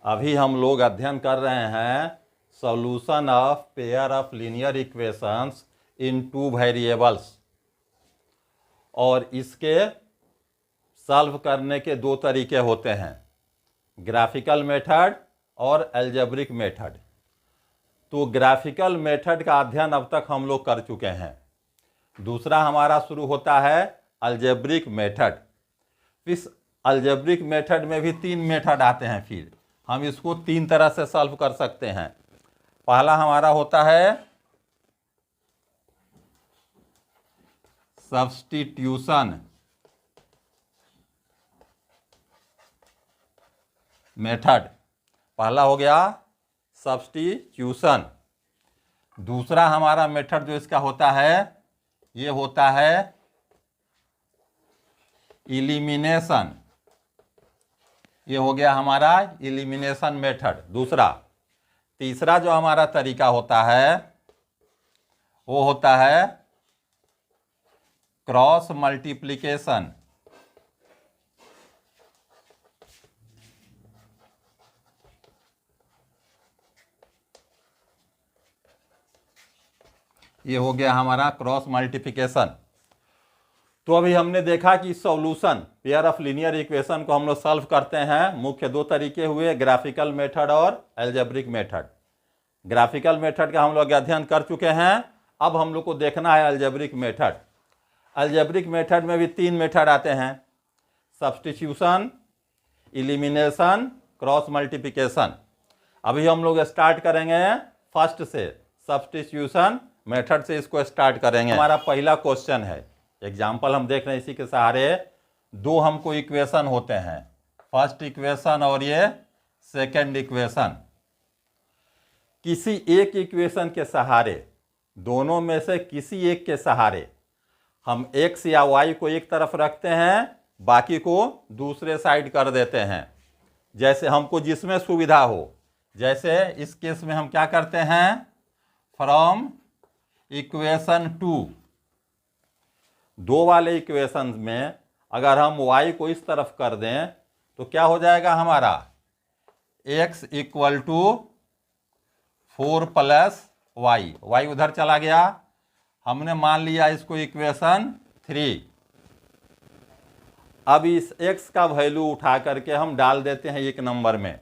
अभी हम लोग अध्ययन कर रहे हैं solution of pair of linear equations in two variables, और इसके सॉल्व करने के दो तरीके होते हैं, ग्राफिकल मेथड और अलजेब्रिक मेथड। तो ग्राफिकल मेथड का अध्ययन अब तक हम लोग कर चुके हैं। दूसरा हमारा शुरू होता है अलजेब्रिक मेथड। इस अलजेब्रिक मेथड में भी तीन मेथड आते हैं, फिर हम इसको तीन तरह से सॉल्व कर सकते हैं। पहला हमारा होता है सब्स्टिट्यूशन मेथड। पहला हो गया सब्स्टिट्यूशन। दूसरा हमारा मेथड जो इसका होता है ये होता है इलिमिनेशन। ये हो गया हमारा इलिमिनेशन मेथड दूसरा। तीसरा जो हमारा तरीका होता है वो होता है क्रॉस मल्टीप्लिकेशन। ये हो गया हमारा क्रॉस मल्टीप्लिकेशन। तो अभी हमने देखा कि solution pair of linear equation को हम लोग सॉल्व करते हैं। मुख्य दो तरीके हुए, ग्राफिकल मेथड और अलजेब्रिक मेथड। ग्राफिकल मेथड का हम लोग अध्ययन कर चुके हैं। अब हम लोग को देखना है अलजेब्रिक मेथड। अलजेब्रिक मेथड में भी तीन मेथड आते हैं, सब्स्टिट्यूशन, इलिमिनेशन, क्रॉस मल्टीप्लिकेशन। अभी हम लोग स्टार्ट करेंगे फर्स्ट से, सब्स्टिट्यूशन मेथड से इसको स्टार्ट करेंगे। हमारा पहला क्वेश्चन है, एग्जाम्पल हम देख रहे हैं इसी के सहारे। दो हमको इक्वेशन होते हैं, फर्स्ट इक्वेशन और ये सेकंड इक्वेशन। किसी एक इक्वेशन के सहारे, दोनों में से किसी एक के सहारे हम x या y को एक तरफ रखते हैं, बाकी को दूसरे साइड कर देते हैं, जैसे हमको जिसमें सुविधा हो। जैसे इस केस में हम क्या करते हैं, फ्रॉम इक्वेशन 2, दो वाले इक्वेशन में अगर हम y को इस तरफ कर दें तो क्या हो जाएगा हमारा, x equal to 4 plus y. Y उधर चला गया, हमने मान लिया इसको इक्वेशन 3। अब इस x का वैल्यू उठा करके हम डाल देते हैं एक नंबर में,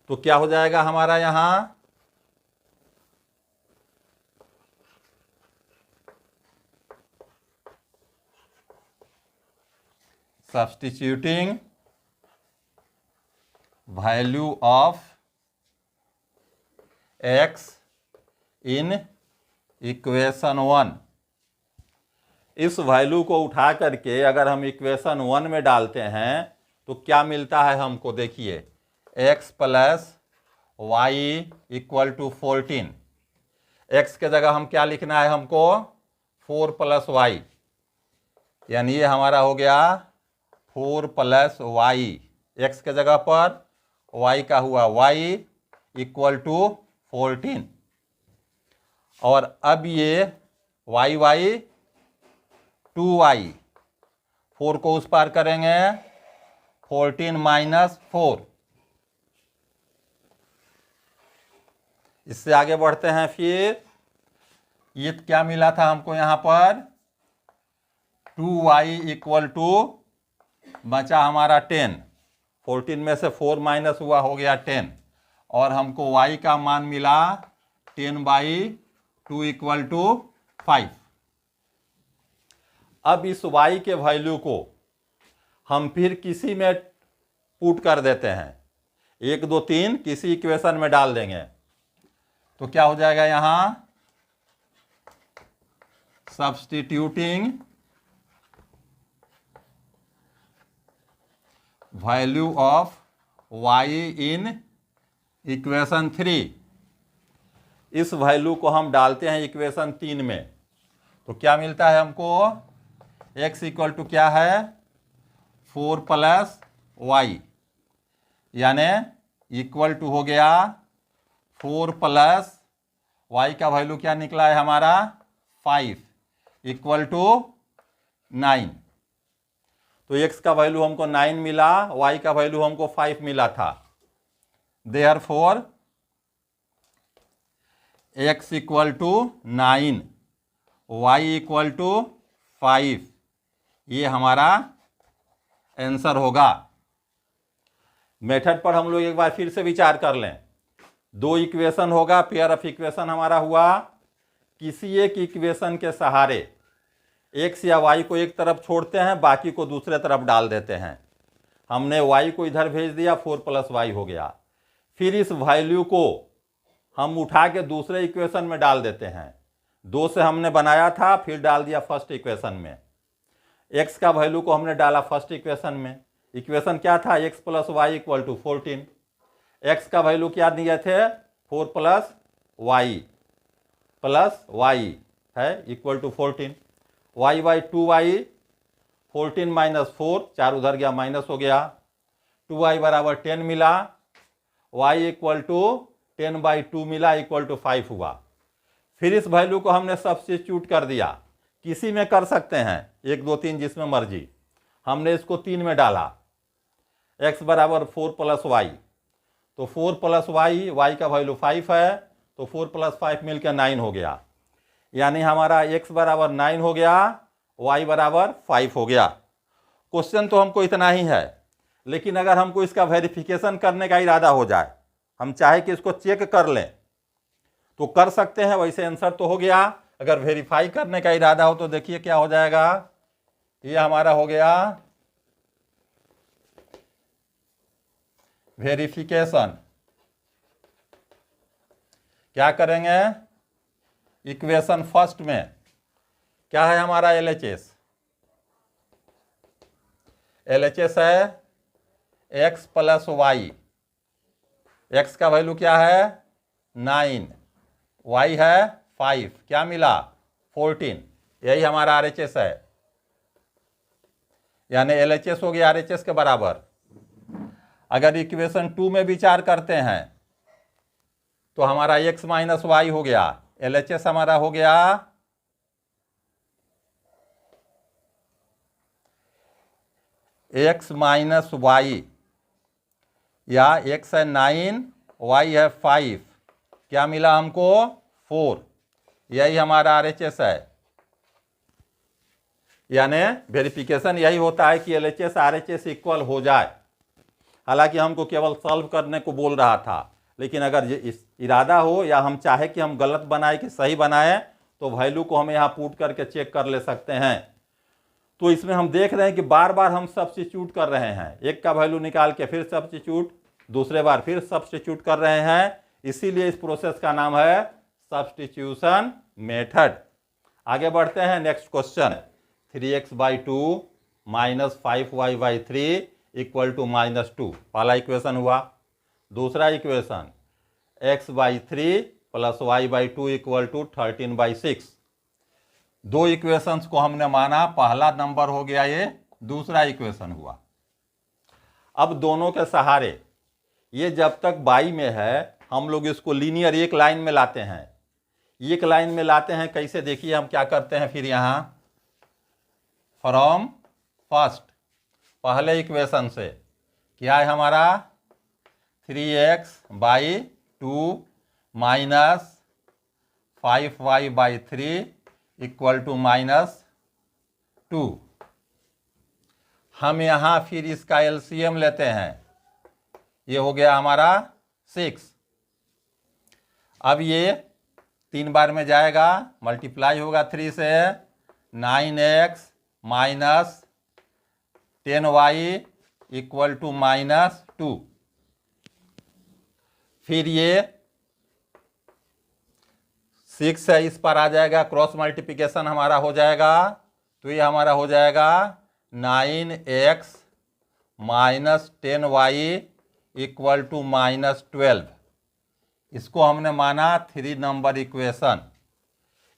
तो क्या हो जाएगा हमारा यहां, substituting value of x in equation 1। इस वैल्यू को उठा करके अगर हम इक्वेशन 1 में डालते हैं तो क्या मिलता है हमको, देखिए x plus y equal to 14। x के जगह हम क्या लिखना है हमको, 4 प्लस वाई, यानी ये हमारा हो गया 4 प्लस वाई। एक्स के जगह पर y का हुआ y इक्वल टू 14। और अब ये y 2y, 4 को उस पार करेंगे, 14 माइनस 4। इससे आगे बढ़ते हैं। फिर ये क्या मिला था हमको यहाँ पर, 2y इक्वल टू बचा हमारा 10। 14 में से 4 माइनस हुआ, हो गया 10। और हमको y का मान मिला 10/2 इक्वल टू 5। अब इस y के वैल्यू को हम फिर किसी में पुट कर देते हैं, 1 2 3 किसी इक्वेशन में डाल देंगे, तो क्या हो जाएगा यहां, substituting value of y in equation 3। इस वैल्यू को हम डालते हैं इक्वेशन 3 में, तो क्या मिलता है हमको, x इक्वल टू क्या है, 4 प्लस वाई, यानी इक्वल टू हो गया 4 प्लस y का वैल्यू क्या निकला है हमारा, 5 इक्वल टू 9। तो x का वैल्यू हमको 9 मिला, y का वैल्यू हमको 5 मिला था। Therefore x equal to 9, y equal to 5, ये हमारा आंसर होगा। मेथड पर हम लोग एक बार फिर से विचार कर लें। दो इक्वेशन होगा, पेयर ऑफ इक्वेशन हमारा हुआ। किसी एक इक्वेशन के सहारे x या y को एक तरफ छोड़ते हैं, बाकी को दूसरे तरफ डाल देते हैं। हमने y को इधर भेज दिया, 4 + y हो गया। फिर इस वैल्यू को हम उठा के दूसरे इक्वेशन में डाल देते हैं। 2 से हमने बनाया था, फिर डाल दिया फर्स्ट इक्वेशन में। x का वैल्यू को हमने डाला फर्स्ट इक्वेशन में। इक्वेशन क्या था? x + y = 14। x का वैल्यू क्या दिए थे? 4 + y है इक्वल टू 14। y 2y, 14 - 4, 4 उधर गया, माइनस हो गया। 2y बराबर 10 मिला, y इक्वल टू 10/2 मिला, इक्वल टू 5 हुआ। फिर इस वैल्यू को हमने सब्स्टिट्यूट कर दिया। किसी में कर सकते हैं, 1 2 3 जिसमें मर्जी। हमने इसको 3 में डाला। x बराबर 4 + y, तो 4 + y का वैल्यू 5 है, तो 4 + 5 मिलकर 9 हो गया। यानी हमारा x बराबर 9 हो गया, y बराबर 5 हो गया। क्वेश्चन तो हमको इतना ही है, लेकिन अगर हमको इसका वेरिफिकेशन करने का इरादा हो जाए, हम चाहे कि इसको चेक कर लें तो कर सकते हैं। वैसे आंसर तो हो गया। अगर वेरीफाई करने का इरादा हो तो देखिए क्या हो जाएगा। ये हमारा हो गया वेरिफिकेशन। क्या करेंगे? इक्वेशन फर्स्ट में क्या है हमारा? LHS। LHS है x + y। x का वैल्यू क्या है? 9, y है 5, क्या मिला? 14। यही हमारा RHS है, यानी LHS हो गया RHS के बराबर। अगर इक्वेशन 2 में विचार करते हैं तो हमारा x - y हो गया। LHS हमारा हो गया x - y, या x है 9, y है 5, क्या मिला हमको? 4। यही हमारा RHS है। यानी वेरिफिकेशन यही होता है कि LHS RHS इक्वल हो जाए। हालांकि हमको केवल सॉल्व करने को बोल रहा था, लेकिन अगर इस इरादा हो या हम चाहे कि हम गलत बनाए कि सही बनाए, तो वैल्यू को हम यहाँ पुट करके चेक कर ले सकते हैं। तो इसमें हम देख रहे हैं कि बार बार हम सब्स्टिट्यूट कर रहे हैं। एक का वैल्यू निकाल के फिर सब्स्टिट्यूट, दूसरे बार फिर सब्स्टिट्यूट कर रहे हैं। इसीलिए इस प्रोसेस का नाम है सब्स्टिट्यूशन मेथड। आगे बढ़ते हैं। Next question, 3x/2 - 5y/3 = -2। पहला इक्वेशन हुआ। दूसरा इक्वेशन x/3 + y/2 = 13/6। दो इक्वेशंस को हमने माना, पहला नंबर हो गया ये, दूसरा इक्वेशन हुआ। अब दोनों के सहारे ये जब तक बाई में है हम लोग इसको लीनियर एक लाइन में लाते हैं। एक लाइन में लाते हैं कैसे? देखिए हम क्या करते हैं। फिर यहाँ फ्रॉम फर्स्ट, पहले इक्वेशन से क्या है हमारा? 3x/2 - 5y/3 = -2। हम यहाँ फिर इसका LCM लेते हैं। ये हो गया हमारा 6। अब ये 3 बार में जाएगा, मल्टीप्लाई होगा 3 से। 9x - 10y = -2। फिर ये 6 है, इस पर आ जाएगा, क्रॉस मल्टीप्लिकेशन हमारा हो जाएगा। तो ये हमारा हो जाएगा 9x - 10y = -12। इसको हमने माना 3 नंबर इक्वेशन।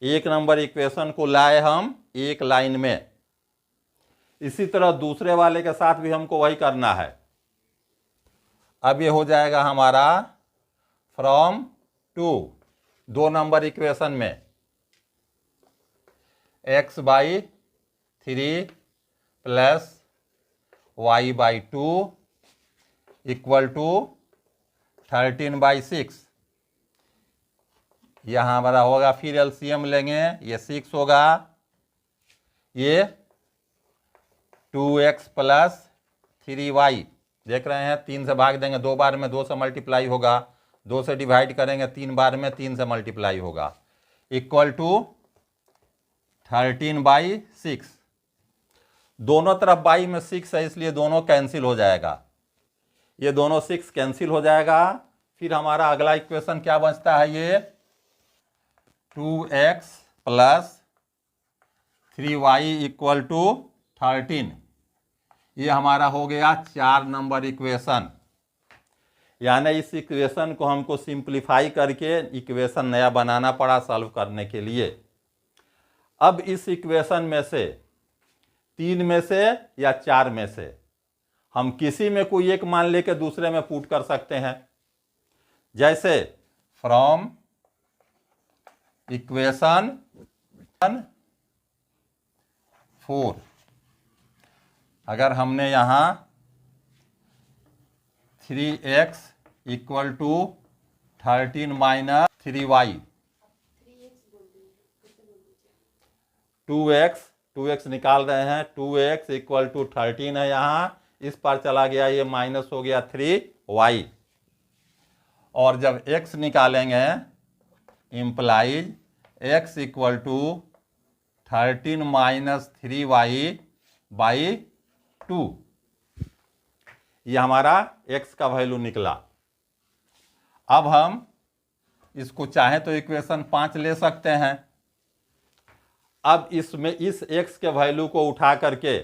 1 नंबर इक्वेशन को लाए हम एक लाइन में। इसी तरह दूसरे वाले के साथ भी हमको वही करना है। अब ये हो जाएगा हमारा फ्रॉम 2, 2 नंबर इक्वेशन में x/3 + y/2 इक्वल टू 13/6। यहाँ हमारा होगा, फिर एलसीएम लेंगे, ये 6 होगा, ये 2x प्लस 3y, देख रहे हैं 3 से भाग देंगे 2 बार में 2 से मल्टीप्लाई होगा, 2 से डिवाइड करेंगे 3 बार में 3 से मल्टीप्लाई होगा, इक्वल टू 13/6। दोनों तरफ बाई में 6 है इसलिए दोनों कैंसिल हो जाएगा, ये दोनों 6 कैंसिल हो जाएगा। फिर हमारा अगला इक्वेशन क्या बचता है, ये 2x plus 3y equal to 13, ये हमारा हो गया 4 नंबर इक्वेशन। यानी इस इक्वेशन को हमको सिंप्लीफाई करके इक्वेशन नया बनाना पड़ा सॉल्व करने के लिए। अब इस इक्वेशन में से 3 में से या 4 में से हम किसी में कोई एक मान लेके दूसरे में पुट कर सकते हैं। जैसे फ्रॉम इक्वेशन 4, अगर हमने यहां 3x equal to 13 minus 3y, 2x निकाल रहे हैं, 2x इक्वल टू 13 है, यहाँ इस पर चला गया, ये माइनस हो गया 3y। और जब x निकालेंगे implies x equal to 13 minus 3y by 2, ये हमारा x का वैल्यू निकला। अब हम इसको चाहे तो इक्वेशन 5 ले सकते हैं। अब इसमें इस x के वैल्यू को उठा करके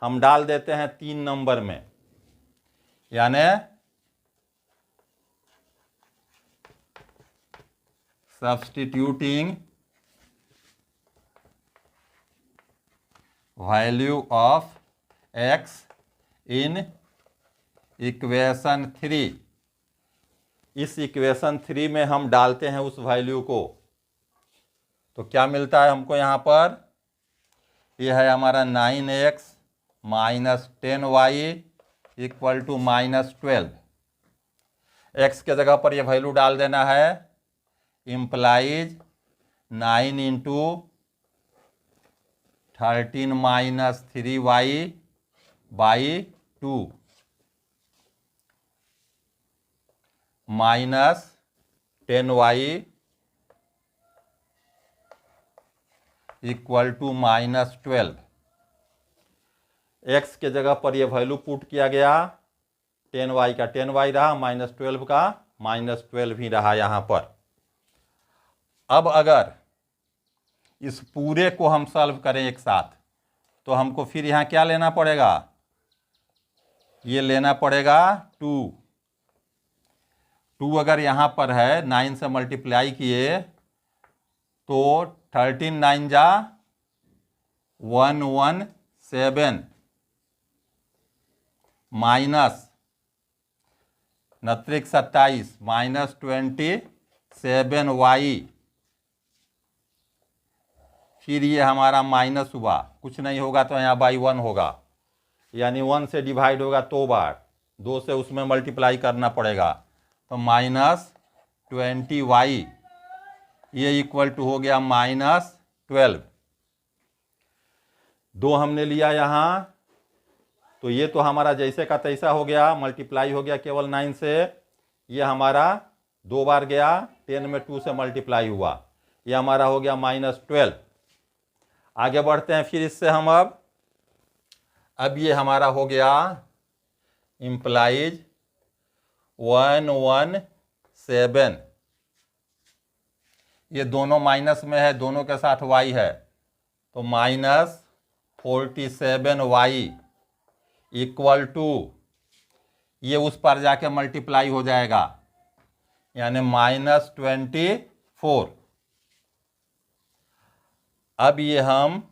हम डाल देते हैं 3 नंबर में, यानी substituting value of x in equation 3, इस इक्वेशन 3 में हम डालते हैं उस वैल्यू को, तो क्या मिलता है हमको यहाँ पर, यह है हमारा 9x minus 10y equal to minus 12। x के जगह पर यह वैल्यू डाल देना है, implies 9 into 13 minus 3y by 2 minus 10y equal to minus 12। x के जगह पर यह वैल्यू पुट किया गया, 10y का 10y रहा, माइनस 12 का माइनस 12 ही रहा यहाँ पर। अब अगर इस पूरे को हम सॉल्व करें एक साथ, तो हमको फिर यहाँ क्या लेना पड़ेगा, ये लेना पड़ेगा 2 अगर यहाँ पर है 9 से मल्टीप्लाई किए तो 13 9 जा 117 माइनस 27 माइनस 27y, फिर ये हमारा माइनस हुआ, कुछ नहीं होगा तो यहाँ बाई 1 होगा, यानी 1 से डिवाइड होगा तो बार, 2 से उसमें मल्टीप्लाई करना पड़ेगा, तो माइनस 20y, ये इक्वल टू हो गया माइनस 12। 2 हमने लिया यहाँ, तो ये तो हमारा जैसे का तैसा हो गया, मल्टीप्लाई हो गया केवल 9 से, ये हमारा 2 बार गया, 10 में 2 से मल्टीप्लाई हुआ, ये हमारा हो गया माइनस 12। आगे बढ़ते हैं फिर इससे हम अब ये हमारा हो गया इम्प्लाइज 117, ये दोनों माइनस में है, दोनों के साथ y है, तो माइनस 47y इक्वल टू, ये उस पर जाके मल्टीप्लाई हो जाएगा, यानी माइनस 24। अब ये हम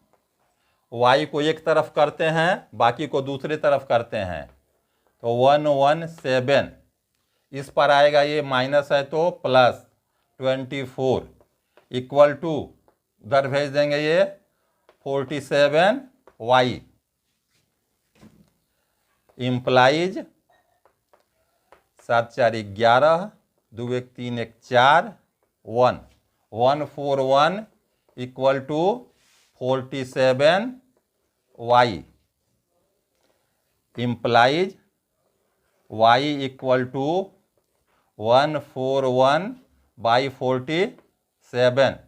y को एक तरफ करते हैं, बाकी को दूसरी तरफ करते हैं, तो 117, इस पर आएगा, ये माइनस है तो प्लस 24 इक्वल टू, उधर भेज देंगे ये 47y। Implies 7 4 11, 2 1 3 1 4, 1 1 4 1 equal to 47 y, implies y equal to 141 by 47।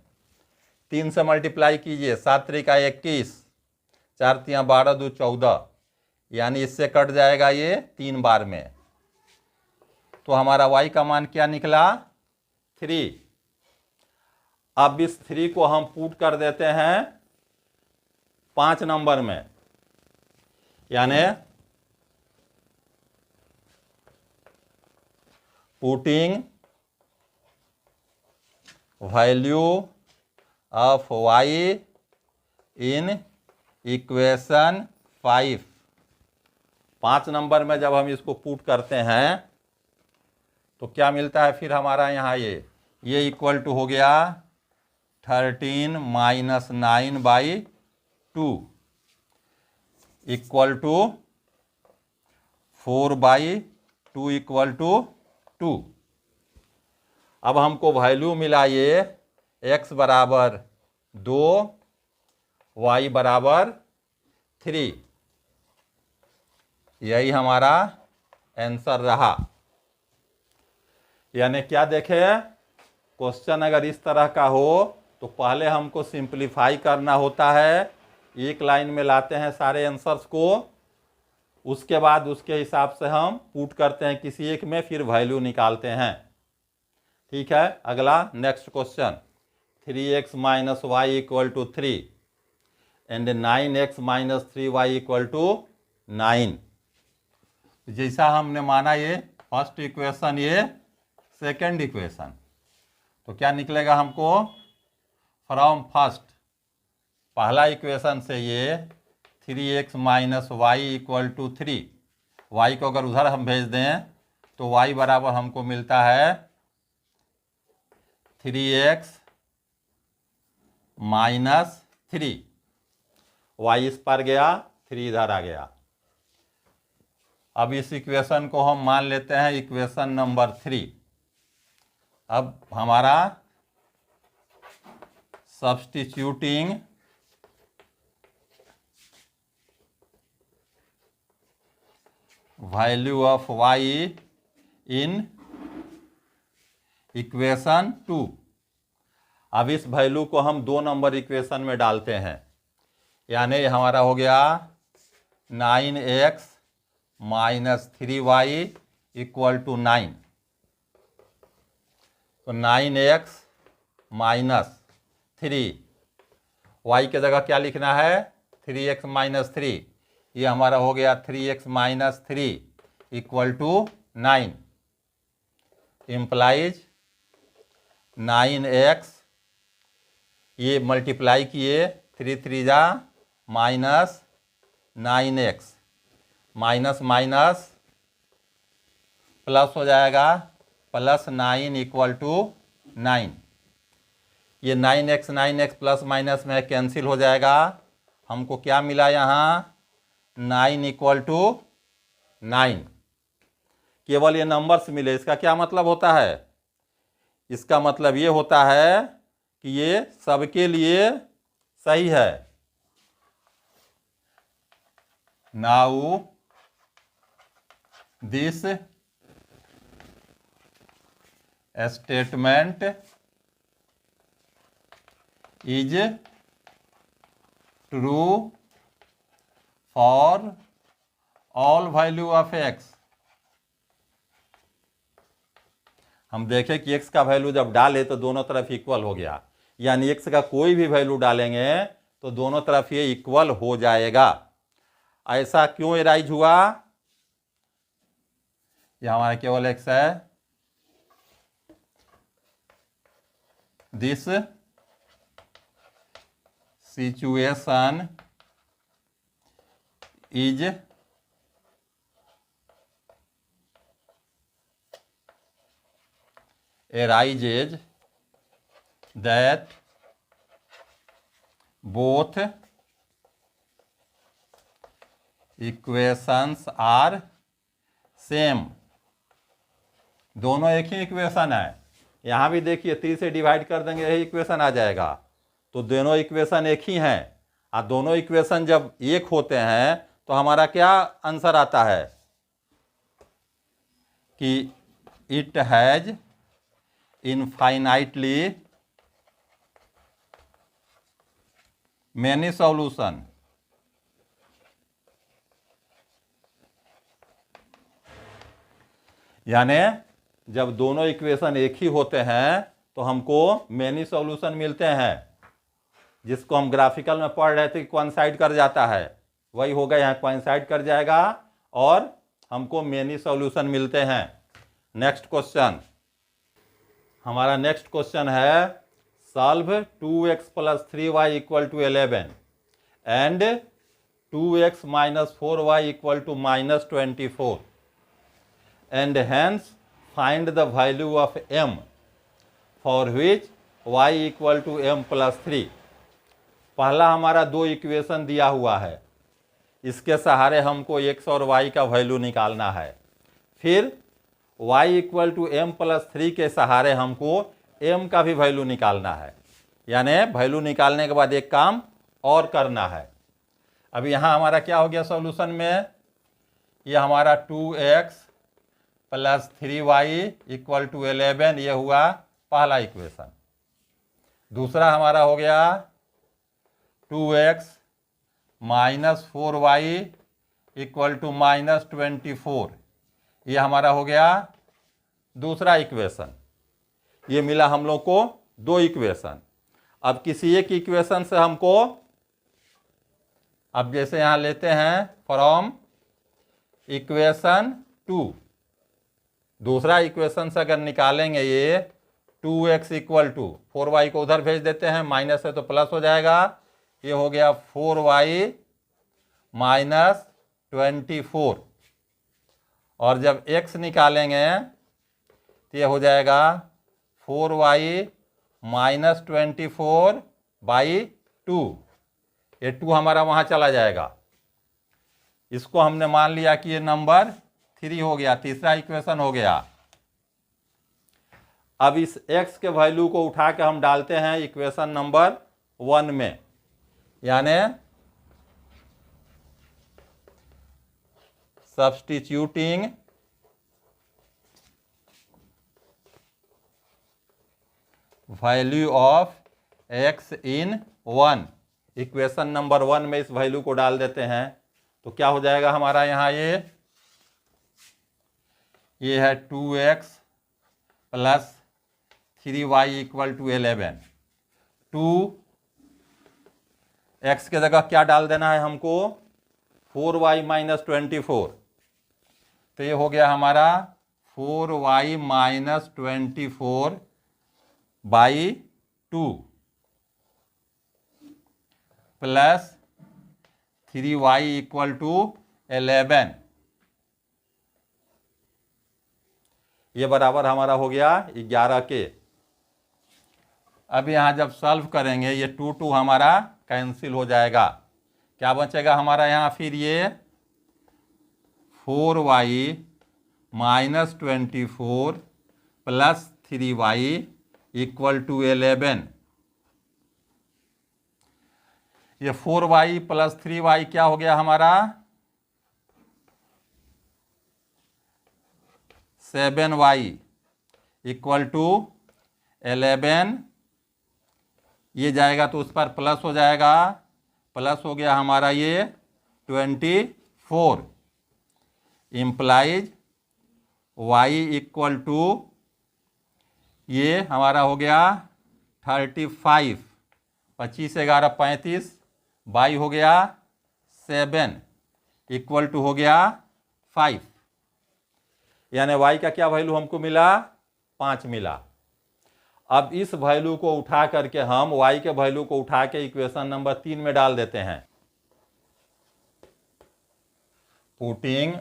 3 से मल्टीप्लाई कीजिए, 7 3 21, 4 3 12 2 14, यानी इससे कट जाएगा ये 3 बार में। तो हमारा y का मान क्या निकला? 3। अब इस 3 को हम पुट कर देते हैं 5 नंबर में, यानी putting value of y in equation 5। 5 number में जब हम इसको पुट करते हैं तो क्या मिलता है फिर हमारा यहाँ ये इक्वल टू हो गया 13 minus 9 by 2 equal to 4 by 2 equal to 2। अब हमको वैल्यू मिला ये x बराबर 2, y बराबर 3। यही हमारा आंसर रहा। यानी क्या देखे, क्वेश्चन अगर इस तरह का हो तो पहले हमको सिंपलीफाई करना होता है, एक लाइन में लाते हैं सारे आंसर्स को, उसके बाद उसके हिसाब से हम पुट करते हैं किसी एक में, फिर वैल्यू निकालते हैं। ठीक है, अगला next question, 3x minus y equal to 3 and 9x minus 3y equal to 9। जैसा हमने माना ये फर्स्ट इक्वेशन, ये सेकंड इक्वेशन, तो क्या निकलेगा हमको फ्रॉम फर्स्ट, पहला इक्वेशन से ये 3x minus y equal to 3, y को अगर उधर हम भेज दें तो y बराबर हमको मिलता है 3x माइनस 3, y इस पर गया, 3 इधर आ गया। अब इस इक्वेशन को हम मान लेते हैं इक्वेशन नंबर 3। अब हमारा substituting value of y in equation 2। अब इस वैल्यू को हम 2 नंबर इक्वेशन में डालते हैं, यानी हमारा हो गया 9x minus 3y equal to 9। तो 9x माइनस 3, y के जगह क्या लिखना है 3x माइनस 3, ये हमारा हो गया 3x minus 3 equal to 9, implies 9x, ये मल्टीप्लाई किए 3 3 जा minus 9x, minus minus plus हो जाएगा, प्लस 9 इक्वल टू 9। ये 9x प्लस माइनस में कैंसिल हो जाएगा, हमको क्या मिला यहाँ 9 इक्वल टू 9। केवल ये नंबर्स मिले, इसका क्या मतलब होता है, इसका मतलब ये होता है कि ये सबके लिए सही है। Now this statement is true for all value of x। हम देखें कि x का वैल्यू जब डाले तो दोनों तरफ इक्वल हो गया, यानी x का कोई भी वैल्यू डालेंगे तो दोनों तरफ ये इक्वल हो जाएगा। ऐसा क्यों एराइज हुआ, यह हमारा केवल x है। This situation is arises that both equations are same, दोनों एक ही इक्वेशन है। यहाँ भी देखिए 3 से डिवाइड कर देंगे यही इक्वेशन आ जाएगा, तो दोनों इक्वेशन एक ही हैं। और दोनों इक्वेशन जब एक होते हैं तो हमारा क्या आंसर आता है कि it has infinitely many solution. यानी जब दोनों इक्वेशन एक ही होते हैं तो हमको मैनी सॉल्यूशन मिलते हैं, जिसको हम ग्राफिकल में पढ़ रहे थे कि कोइंसाइड कर जाता है, वही होगा यहाँ कोइंसाइड कर जाएगा और हमको मैनी सॉल्यूशन मिलते हैं। नेक्स्ट क्वेश्चन, हमारा नेक्स्ट क्वेश्चन है solve 2x + 3y = 11 and 2x - 4y = -24 and hence find the value of m for which y = m + 3। पहला हमारा दो इक्वेशन दिया हुआ है, इसके सहारे हमको x और y का वैल्यू निकालना है। फिर y = m + 3 के सहारे हमको m का भी वैल्यू निकालना है। यानी वैल्यू निकालने के बाद एक काम और करना है। अब यहाँ हमारा क्या हो गया सॉल्यूशन में, ये हमारा 2x + 3y = 11, ये हुआ पहला इक्वेशन। दूसरा हमारा हो गया 2x - 4y = -24, ये हमारा हो गया दूसरा इक्वेशन। ये मिला हम लोग को दो इक्वेशन। अब किसी एक इक्वेशन से हमको, अब जैसे यहाँ लेते हैं फ्रॉम इक्वेशन 2, दूसरा इक्वेशन से अगर निकालेंगे ये 2x = 4y को उधर भेज देते हैं, माइनस है तो प्लस हो जाएगा, ये हो गया 4y - 24। और जब x निकालेंगे तो ये हो जाएगा 4y - 24/2, ये 2 हमारा वहाँ चला जाएगा। इसको हमने मान लिया कि ये नंबर 3 हो गया, तीसरा इक्वेशन हो गया। अब इस x के वैल्यू को उठा के हम डालते हैं इक्वेशन नंबर 1 में, यानी substituting value of x in 1, equation number 1 में इस वैल्यू को डाल देते हैं तो क्या हो जाएगा हमारा यहाँ, ये है 2x + 3y = 11। 2x के जगह क्या डाल देना है हमको, 4y - 24, तो ये हो गया हमारा 4y - 24/2 प्लस 3y = 11, ये बराबर हमारा हो गया 11 के। अब यहाँ जब सॉल्व करेंगे ये 2 हमारा कैंसिल हो जाएगा, क्या बचेगा हमारा यहाँ, फिर ये 4y - 24 प्लस 3y = 11। ये 4y + 3y क्या हो गया हमारा, 7y = 11, ये जाएगा तो उस पर प्लस हो जाएगा, प्लस हो गया हमारा ये 24, इम्प्लाइज y = ये हमारा हो गया 35, 25 11 35, y हो गया 7 = हो गया 5, यानी y का क्या वैल्यू हमको मिला, 5 मिला। अब इस वैल्यू को उठा करके हम y के वैल्यू को उठा के इक्वेशन नंबर 3 में डाल देते हैं। Putting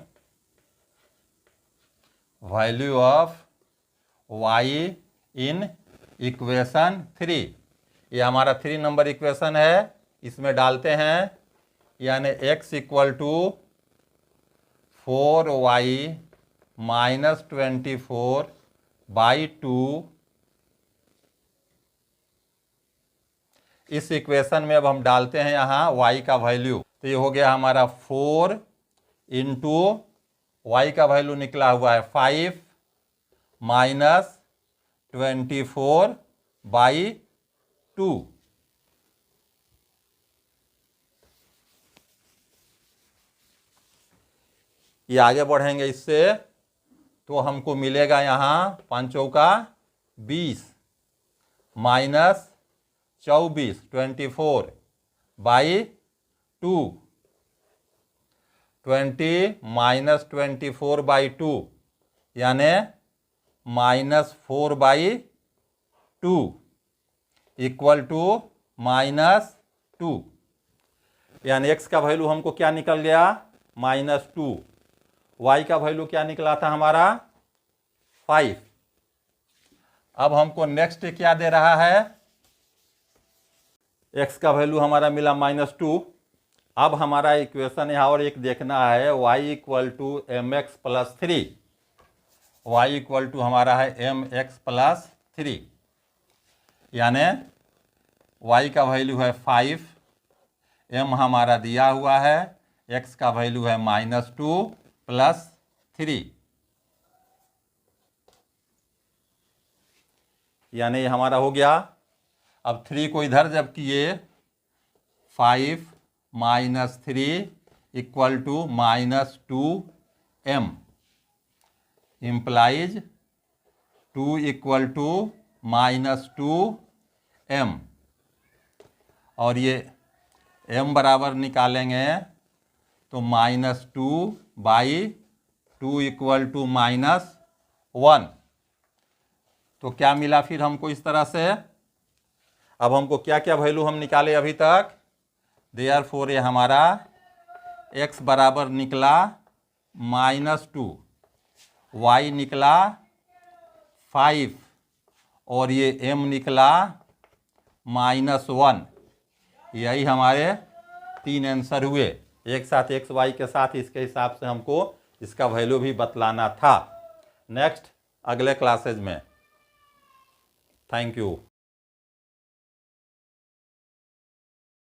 value of y in equation 3, ये हमारा 3 नंबर इक्वेशन है, इसमें डालते हैं, यानी x = 4y माइनस 24/2। इस इक्वेशन में अब हम डालते हैं यहाँ y का वैल्यू, तो ये हो गया हमारा 4 इंटू y का वैल्यू निकला हुआ है 5 माइनस 24/2। ये आगे बढ़ेंगे इससे तो हमको मिलेगा यहाँ 5 चौका 20 माइनस 24 24/2 20 माइनस 24/2 यानी -4/2 इक्वल टू -2, यानी x का वैल्यू हमको क्या निकल गया -2, y का वैल्यू क्या निकला था हमारा 5। अब हमको नेक्स्ट क्या दे रहा है, x का वैल्यू हमारा मिला -2। अब हमारा इक्वेशन यहाँ और एक देखना है y equal to mx plus 3, y equal to हमारा है mx प्लस 3, यानी y का वैल्यू है 5, m हमारा दिया हुआ है, x का वैल्यू है -2 प्लस 3, यानी हमारा हो गया। अब 3 को इधर जब किए 5 minus 3 equal to -2m implies 2 equal to -2m, और ये m बराबर निकालेंगे तो -2/2 इक्वल टू -1। तो क्या मिला फिर हमको इस तरह से। अब हमको क्या क्या वैल्यू हम निकाले अभी तक, देयरफॉर ये हमारा x बराबर निकला -2, y निकला 5 और ये m निकला -1। यही हमारे 3 आंसर हुए, एक साथ x y के साथ इसके हिसाब से हमको इसका वैल्यू भी बतलाना था। नेक्स्ट अगले क्लासेज में। Thank you.